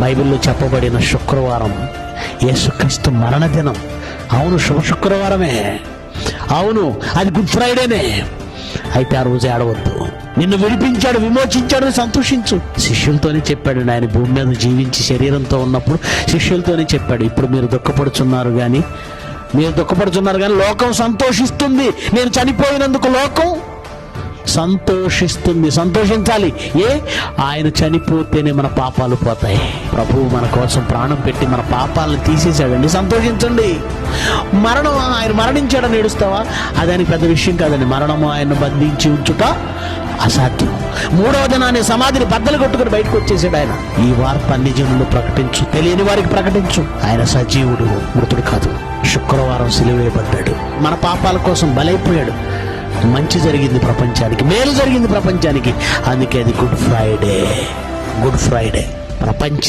బైబిల్లో చెప్పబడిన శుక్రవారం యేసుక్రీస్తు మరణ దినం. అవును, శుభ శుక్రవారమే. అవును, అది గుడ్ ఫ్రైడేనే. అయితే ఆ రోజు ఏడవద్దు. నిన్ను విడిపించాడు, విమోచించాడు, సంతోషించు. శిష్యులతోనే చెప్పాడు. ఆయన భూమి మీద జీవించి శరీరంతో ఉన్నప్పుడు శిష్యులతోనే చెప్పాడు, ఇప్పుడు మీరు దుఃఖపడుచున్నారు కానీ లోకం సంతోషిస్తుంది. నేను చనిపోయినందుకు లోకం సంతోషిస్తుంది. సంతోషించాలి. ఆయన చనిపోతేనే మన పాపాలు పోతాయి. ప్రభువు మన కోసం ప్రాణం పెట్టి మన పాపాలను తీసేశాడండి. సంతోషించండి. మరణం, ఆయన మరణించాడని ఏడుస్తావా? అదని పెద్ద విషయం కాదండి. మరణము ఆయన్ను బంధించి ఉంచుట అసాధ్యం. 3వ దినాన్ని సమాధిని బద్దలు కొట్టుకుని బయటకు వచ్చేసాడు ఆయన. ఈ వార్త అన్ని జనులు ప్రకటించు, తెలియని వారికి ప్రకటించు. ఆయన సజీవుడు, మృతుడు కాదు. శుక్రవారం సిలువేయబడ్డాడు, మన పాపాల కోసం బలైపోయాడు. మంచి జరిగింది ప్రపంచానికి, మేలు జరిగింది ప్రపంచానికి. అందుకే అది గుడ్ ఫ్రైడే. ప్రపంచ